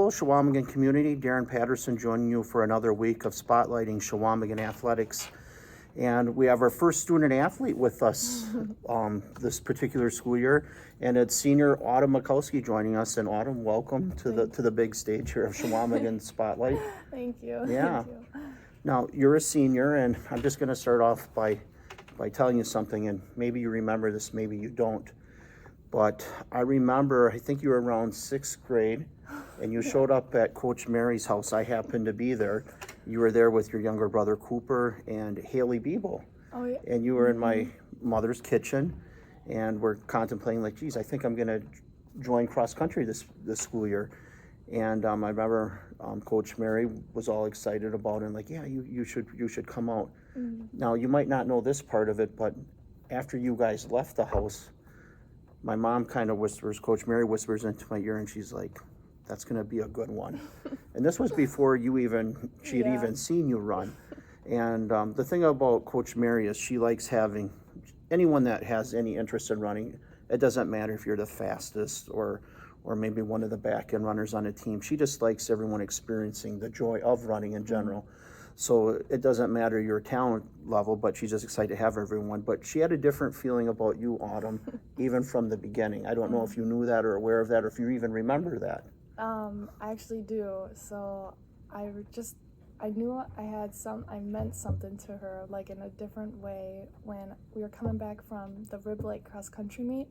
Hello, Chequamegon community. Darren Patterson joining you for another week of spotlighting Chequamegon athletics. And we have our first student athlete with us this particular school year, and it's senior Autumn Michalski joining us. And Autumn, welcome to the big stage here of Chequamegon Spotlight. Thank you. Yeah. Thank you. Now, you're a senior, and I'm just going to start off by telling you something, and maybe you remember this, maybe you don't. But I remember, I think you were around 6th grade, and you showed up at Coach Mary's house. I happened to be there. You were there with your younger brother Cooper and Haley Beeble. Oh, yeah. And you were in my mother's kitchen, and we're contemplating, like, geez, I think I'm going to join cross country this school year. And I remember Coach Mary was all excited about it, and like, yeah, you should come out. Now, you might not know this part of it, but after you guys left the house, my mom kind of whispers, Coach Mary whispers into my ear, and she's like, that's going to be a good one. And this was before she had even seen you run. And the thing about Coach Mary is she likes having anyone that has any interest in running. It doesn't matter if you're the fastest or maybe one of the back end runners on a team. She just likes everyone experiencing the joy of running in general. So it doesn't matter your talent level, but she's just excited to have everyone. But she had a different feeling about you, Autumn, even from the beginning. I don't know if you knew that or aware of that, or if you even remember that. I actually do. So I knew I meant something to her, like in a different way, when we were coming back from the Rib Lake cross country meet.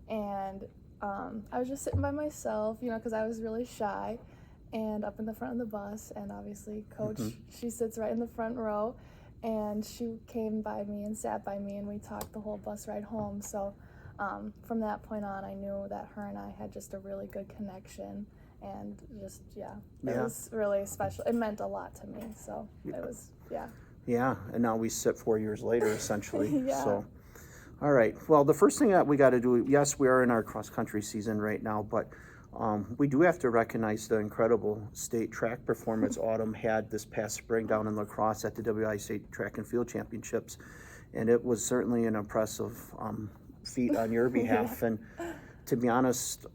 And I was just sitting by myself, because I was really shy, and up in the front of the bus, and obviously Coach, she sits right in the front row, and she came by me and sat by me, and we talked the whole bus ride home. So from that point on, I knew that her and I had just a really good connection, and just, it was really special. It meant a lot to me, so it was, Yeah, and now we sit 4 years later, essentially. Yeah. So, all right. Well, the first thing that we got to do, yes, we are in our cross-country season right now, but we do have to recognize the incredible state track performance Autumn had this past spring down in La Crosse at the WI State Track and Field Championships, and it was certainly an impressive feat on your behalf. And to be honest,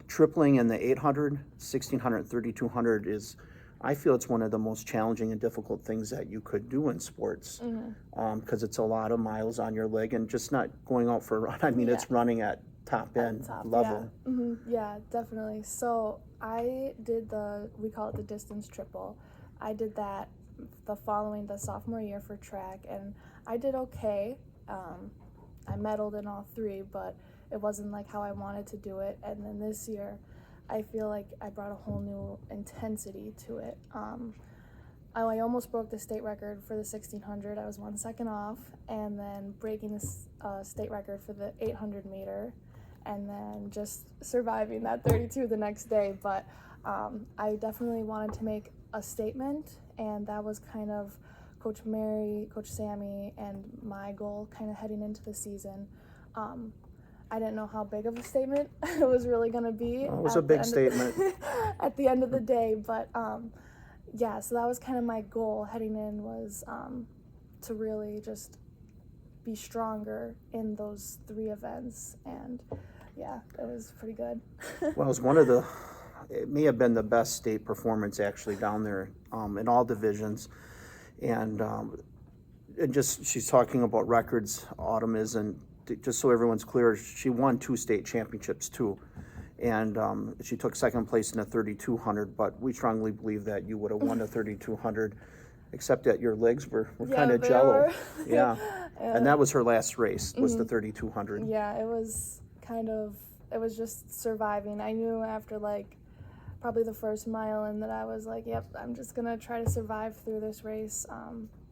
tripling in the 800, 1600, 3200 is, I feel it's one of the most challenging and difficult things that you could do in sports, because it's a lot of miles on your leg and just not going out for a run. I mean, it's running at top end level. Yeah, definitely. So I did we call it the distance triple. I did that the sophomore year for track, and I did okay. I medaled in all three, but it wasn't like how I wanted to do it. And then this year, I feel like I brought a whole new intensity to it. I almost broke the state record for the 1600. I was 1 second off, and then breaking the state record for the 800 meter, and then just surviving that 32 the next day. But I definitely wanted to make a statement, and that was kind of Coach Mary, Coach Sammy, and my goal kind of heading into the season. I didn't know how big of a statement it was really going to be. It was a big statement. At the end of the day, but so that was kind of my goal heading in, was to really just be stronger in those three events, and it was pretty good. Well, it may have been the best state performance actually down there in all divisions. And she's talking about records, Autumn is, and just so everyone's clear, she won 2 state championships too. And she took second place in the 3200, but we strongly believe that you would have won the 3200, except that your legs were kind of jello. And that was her last race, was the 3200. Yeah, it was just surviving. I knew after probably the first mile in that I was like, yep, I'm just gonna try to survive through this race,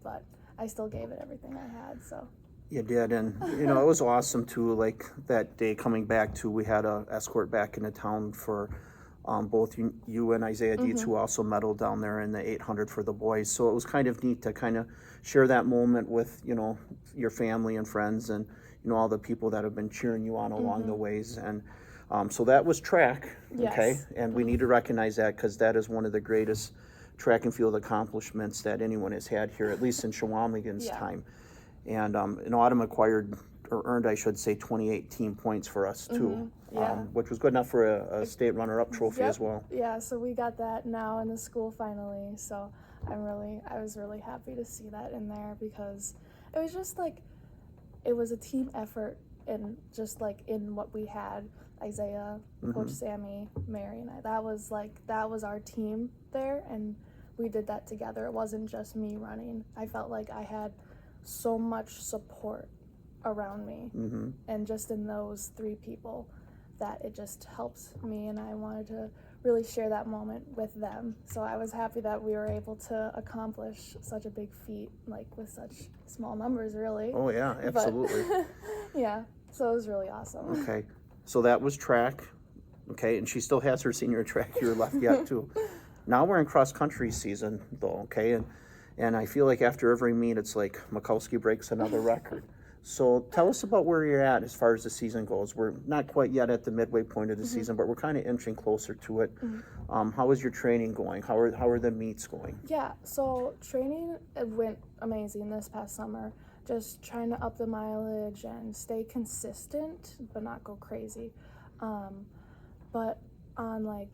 but I still gave it everything I had. So you did, and it was awesome too. Like that day coming back too, we had a escort back into town for both you and Isaiah Dietz, who also medaled down there in the 800 for the boys. So it was kind of neat to kind of share that moment with your family and friends, and all the people that have been cheering you on along the ways. And so that was track, okay? And we need to recognize that, because that is one of the greatest track and field accomplishments that anyone has had here, at least in Chequamegon's time. And Autumn or earned, I should say, 28 team points for us too, Yeah. which was good enough for a state runner-up trophy Yep. as well. Yeah, so we got that now in the school finally. So I was really happy to see that in there because it was just like, it was a team effort, and just like in what we had, Isaiah, Coach Sammy, Mary, and I, that was our team there, and we did that together. It wasn't just me running. I felt like I had so much support around me, and just in those 3 people, that it just helps me, and I wanted to really share that moment with them. So I was happy that we were able to accomplish such a big feat, like with such small numbers, really. Oh yeah, absolutely. But, yeah, so it was really awesome. Okay, so that was track. Okay, and she still has her senior track year left yet too. Now we're in cross country season though. Okay, and I feel like after every meet, it's like Michalski breaks another record. So tell us about where you're at as far as the season goes. We're not quite yet at the midway point of the season, but we're kind of inching closer to it. How is your training going? How are the meets going? Yeah, so training, it went amazing this past summer. Just trying to up the mileage and stay consistent, but not go crazy. But on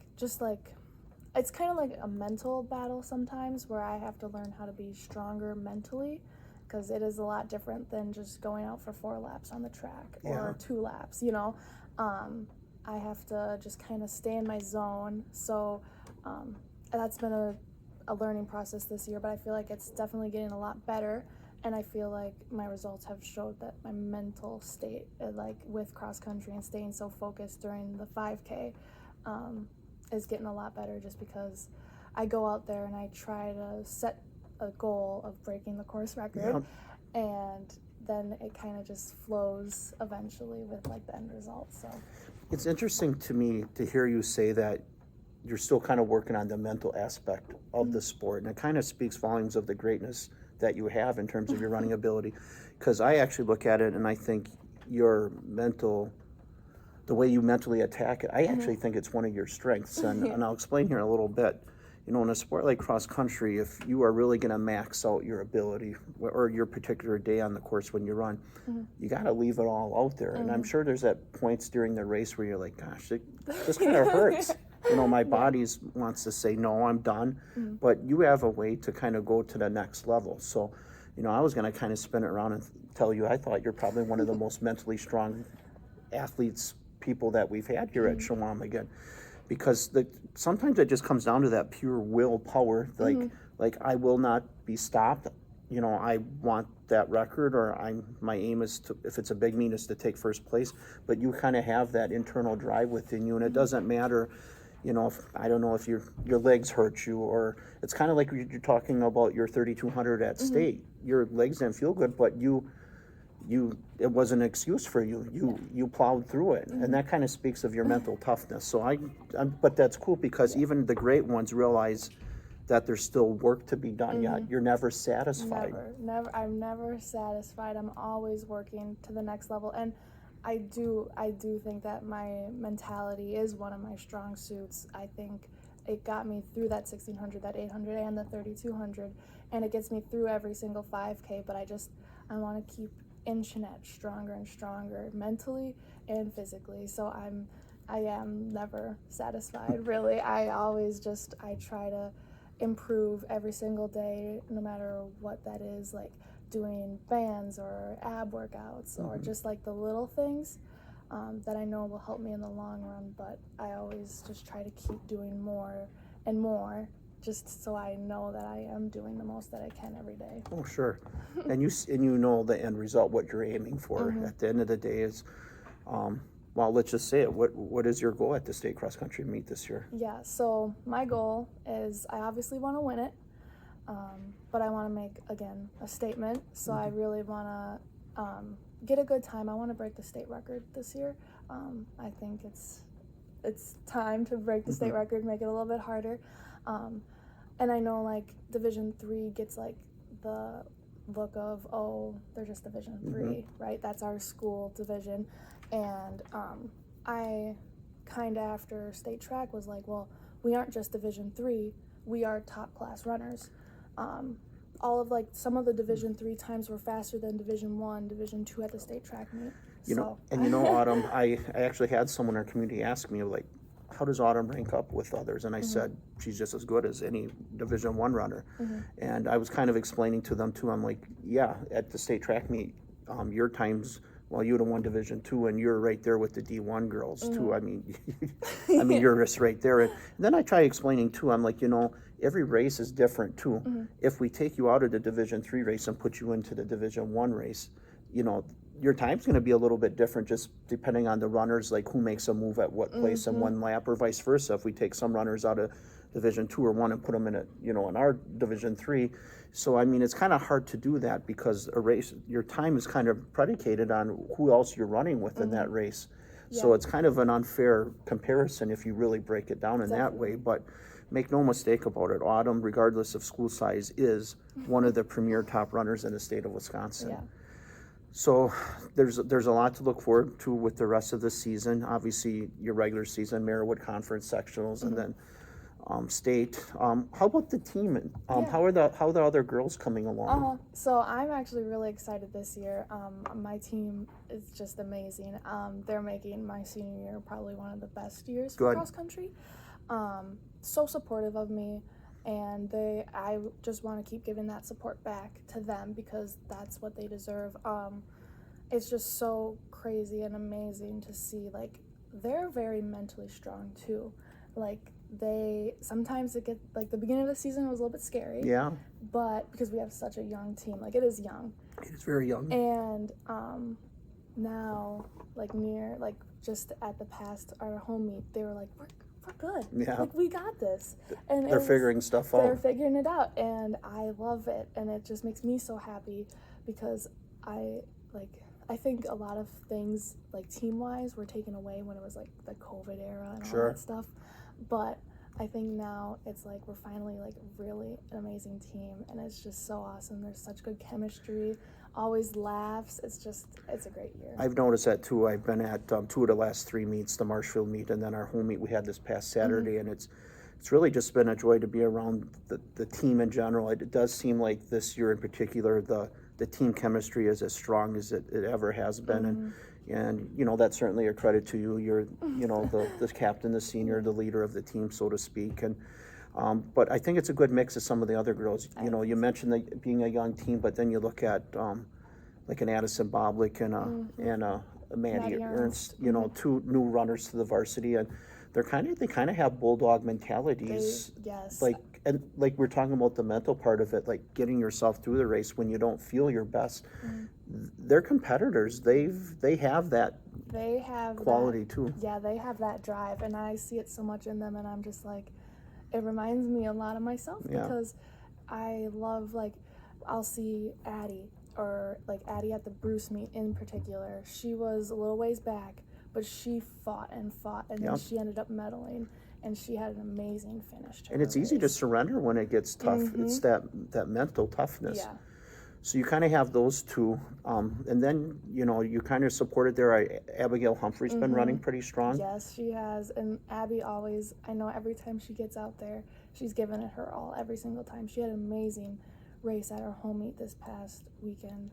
it's kind of like a mental battle sometimes, where I have to learn how to be stronger mentally, because it is a lot different than just going out for 4 laps on the track or 2 laps, I have to just kind of stay in my zone. So that's been a learning process this year, but I feel like it's definitely getting a lot better. And I feel like my results have showed that my mental state, like with cross country and staying so focused during the 5K, is getting a lot better, just because I go out there and I try to set a goal of breaking the course record, and then it kind of just flows eventually with like the end result. So It's interesting to me to hear you say that you're still kind of working on the mental aspect of the sport, and it kind of speaks volumes of the greatness that you have in terms of your running ability. Because I actually look at it and I think your the way you mentally attack it, I actually think it's one of your strengths, and I'll explain here in a little bit. In a sport like cross country, if you are really going to max out your ability or your particular day on the course when you run, you got to leave it all out there. And I'm sure there's at points during the race where you're like, gosh, this kind of hurts. My body wants to say, no, I'm done. But you have a way to kind of go to the next level. So, I was going to kind of spin it around and tell you, I thought you're probably one of the most mentally strong people that we've had here at Chequamegon. Because sometimes it just comes down to that pure willpower, like I will not be stopped. I want that record, or my aim is to, if it's a big meet, is to take first place. But you kind of have that internal drive within you, and it doesn't matter, if I don't know if your legs hurt you, or it's kind of like you're talking about your 3200 at state. Your legs didn't feel good, but it was an excuse for you. You plowed through it, and that kind of speaks of your mental toughness. So but that's cool, because even the great ones realize that there's still work to be done yet. You're never satisfied. Never. I'm never satisfied. I'm always working to the next level, and I do think that my mentality is one of my strong suits. I think it got me through that 1600, that 800, and the 3200, and it gets me through every single 5K. But I want to keep inching it stronger and stronger, mentally and physically. So I am never satisfied, really. I try to improve every single day, no matter what that is, like doing bands or ab workouts, or just like the little things that I know will help me in the long run. But I always just try to keep doing more and more, just so I know that I am doing the most that I can every day. Oh, sure. And you know the end result, what you're aiming for at the end of the day is, well, let's just say it. What is your goal at the state cross country meet this year? Yeah, so my goal is, I obviously want to win it, but I want to make, again, a statement. So I really want to get a good time. I want to break the state record this year. I think it's time to break the state record, make it a little bit harder. And I know, like, Division 3 gets, like, the look of, oh, they're just Division 3, right? That's our school division. And I kind of, after state track, was like, well, we aren't just Division 3, we are top class runners. all of like some of the Division 3 times were faster than Division 1, Division 2 at the state track meet. Autumn, I actually had someone in our community ask me, like, how does Autumn rank up with others? And I said, she's just as good as any Division 1 runner. And I was kind of explaining to them too, I'm like, yeah, at the state track meet, your times, well, you would have won Division 2, and you're right there with the D1 girls too. I mean, you're just right there. And then I try explaining too, I'm like, every race is different too. If we take you out of the Division 3 race and put you into the Division 1 race, your time's going to be a little bit different, just depending on the runners, like who makes a move at what place in one lap, or vice versa. If we take some runners out of Division 2 or 1 and put them in in our Division 3. So I mean, it's kind of hard to do that, because a race, your time is kind of predicated on who else you're running with in that race. So it's kind of an unfair comparison if you really break it down in that way. But make no mistake about it, Autumn, regardless of school size, is one of the premier top runners in the state of Wisconsin. So there's a lot to look forward to with the rest of the season. Obviously, your regular season, Marywood Conference sectionals, and then state. How about the team? How are the other girls coming along? So I'm actually really excited this year. My team is just amazing. They're making my senior year probably one of the best years for cross country. So supportive of me. And I just want to keep giving that support back to them, because that's what they deserve. It's just so crazy and amazing to see, like, they're very mentally strong too. Like, sometimes it gets, like, the beginning of the season was a little bit scary. Yeah. But because we have such a young team, like, it is young. It is very young. And now, like, just at the past, our home meet, they were like, we're good. Yeah. Like, we got this. And they're figuring stuff out. They're figuring it out, and I love it, and it just makes me so happy, because I think a lot of things, like, team-wise, were taken away when it was, like, the COVID era and all that stuff. But I think now it's like we're finally, like, really an amazing team, and it's just so awesome. There's such good chemistry, always laughs. It's a great year. I've noticed that too. I've been at 2 of the last 3 meets, the Marshfield meet and then our home meet we had this past Saturday, and it's really just been a joy to be around the team in general. It does seem like this year in particular, the team chemistry is as strong as it ever has been, and that's certainly a credit to you. You're the captain, the senior, the leader of the team, so to speak. And but I think it's a good mix of some of the other girls. You mentioned being a young team, but then you look at like an Addison Boblik and a Maddie Ernst, 2 new runners to the varsity, and they kind of have bulldog mentalities. Like we're talking about the mental part of it, like getting yourself through the race when you don't feel your best. They're competitors. They have that. They have quality too. Yeah, they have that drive, and I see it so much in them, and I'm just like, it reminds me a lot of myself, because I love, like, I'll see Addie, or like Addie at the Bruce meet in particular. She was a little ways back, but she fought, and then she ended up medaling, and she had an amazing finish to and it's easy to surrender when it gets tough. It's that mental toughness. So you kind of have those two, and then you kind of supported there. Abigail Humphrey's been running pretty strong. Yes, she has, and Abby always, I know every time she gets out there, she's given it her all every single time. She had an amazing race at her home meet this past weekend,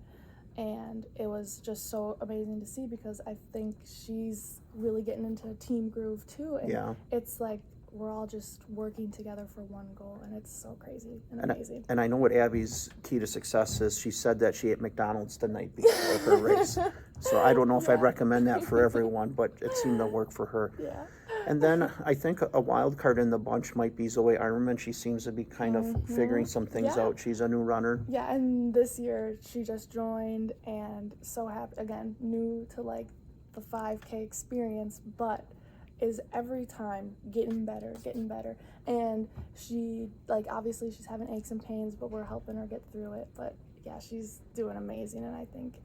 and it was just so amazing to see, because I think she's really getting into a team groove too, and it's like we're all just working together for one goal, and it's so crazy and amazing. And I know what Abby's key to success is. She said that she ate McDonald's the night before her race. So I don't know if I'd recommend that for everyone, but it seemed to work for her. And then I think a wild card in the bunch might be Zoe Ironman. She seems to be kind of figuring some things out. She's a new runner. Yeah, and this year she just joined, and so happy, again, new to, like, the 5K experience, but is every time getting better, and she, like, obviously she's having aches and pains, but we're helping her get through it. But yeah, she's doing amazing, and I think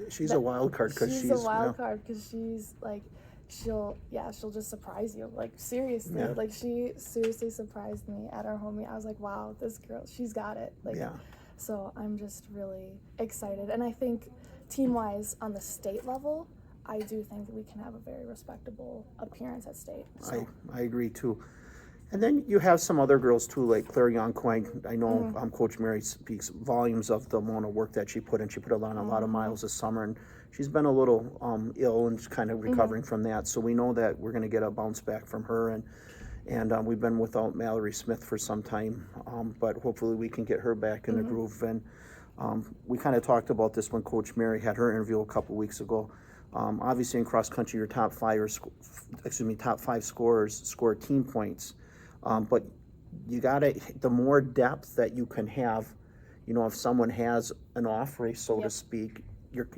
she's a wild card, because she's a wild card, because she's like, she'll just surprise you, like, seriously. Like, she seriously surprised me at our home meet. I was like, wow, this girl, she's got it. Like, so I'm just really excited, and I think team-wise on the state level, I do think that we can have a very respectable appearance at state. So. I agree too. And then you have some other girls too, like Claire Youngcoin. I know Coach Mary speaks volumes of the amount of work that she put in. She put on a lot of miles this summer, and she's been a little ill and kind of recovering from that. So we know that we're going to get a bounce back from her. And we've been without Mallory Smith for some time, but hopefully we can get her back in the groove. And we kind of talked about this when Coach Mary had her interview a couple weeks ago. Obviously in cross country, your top five scorers score team points. But you gotta, the more depth that you can have, if someone has an off race, so to speak,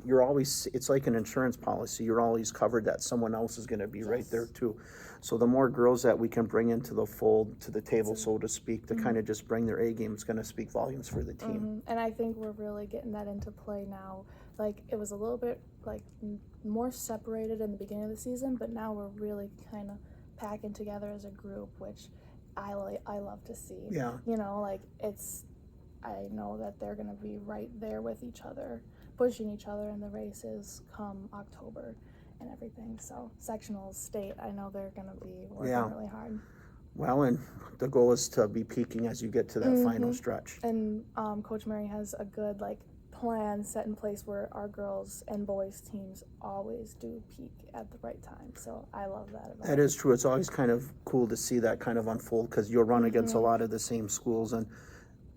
you're always, it's like an insurance policy. You're always covered that someone else is going to be right there too. So the more girls that we can bring into the fold, to the table, so to speak, to kind of just bring their A game, it's going to speak volumes for the team. And I think we're really getting that into play now. Like, it was a little bit like more separated in the beginning of the season, but now we're really kind of packing together as a group, which I love to see. Yeah. I know that they're going to be right there with each other, pushing each other in the races come October and everything. So sectionals, state, I know they're going to be working really hard. Well, and the goal is to be peaking as you get to that final stretch. And Coach Mary has a good plan set in place where our girls and boys teams always do peak at the right time. So I love that about That is true. It's always kind of cool to see that kind of unfold, because you'll run against a lot of the same schools, and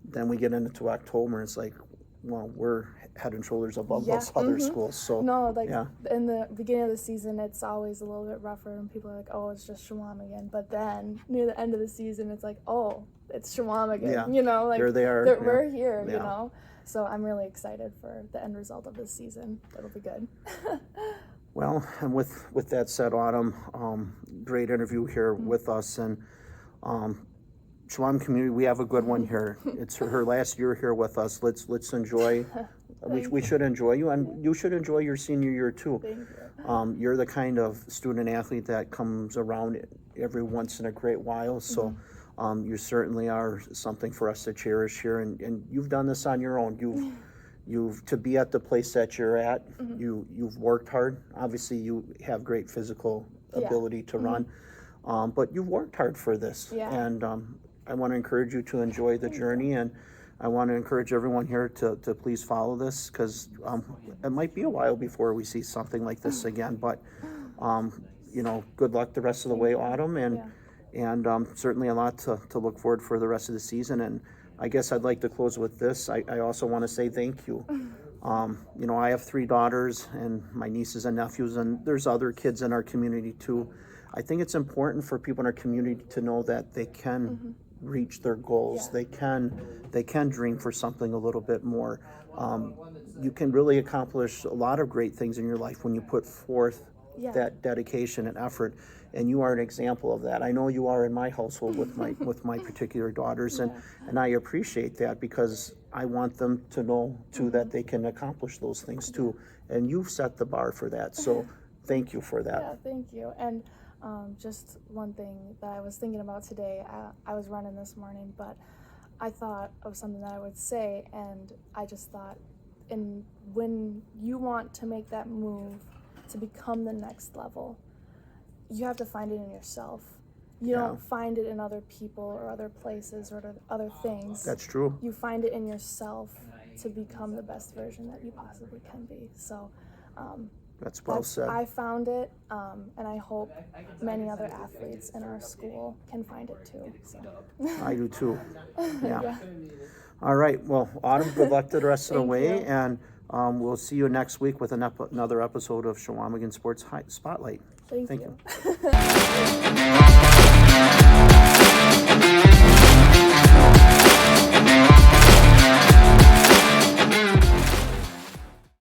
then we get into October and it's like, well, we're head and shoulders above those other schools. So in the beginning of the season, it's always a little bit rougher, and people are like, oh, it's just Chequamegon. But then near the end of the season, it's like, oh, it's Chequamegon. Here they are. We're here. So I'm really excited for the end result of this season. It'll be good. Well, and with that said, Autumn, great interview here with us, and Chequamegon community, we have a good one here. It's her last year here with us. Let's enjoy. We should enjoy you, and you should enjoy your senior year too. Thank you. You're the kind of student athlete that comes around every once in a great while. So you certainly are something for us to cherish here, and you've done this on your own. You've to be at the place that you're at. You've worked hard. Obviously, you have great physical ability to run, but you've worked hard for this. And I want to encourage you to enjoy the journey, and I want to encourage everyone here to please follow this, because it might be a while before we see something like this again. But good luck the rest of the way, Autumn, and certainly a lot to look forward for the rest of the season. And I guess I'd like to close with this. I also want to say thank you. I have 3 daughters and my nieces and nephews, and there's other kids in our community too. I think it's important for people in our community to know that they can reach their goals. They can dream for something a little bit more. You can really accomplish a lot of great things in your life when you put forth that dedication and effort, and you are an example of that. I know you are in my household with my particular daughters, and I appreciate that, because I want them to know too that they can accomplish those things too, and you've set the bar for that. So thank you for that. Yeah, thank you. And just one thing that I was thinking about today, I was running this morning, but I thought of something that I would say, and I just thought, when you want to make that move to become the next level, you have to find it in yourself. You don't find it in other people or other places or other things. That's true. You find it in yourself to become the best version that you possibly can be. So that's well said. I found it, and I hope many other athletes in our school can find it too. So. I do too. Yeah. All right. Well, Autumn, good luck to the rest of the way, and we'll see you next week with another episode of Chequamegon Sports Spotlight. Thank you.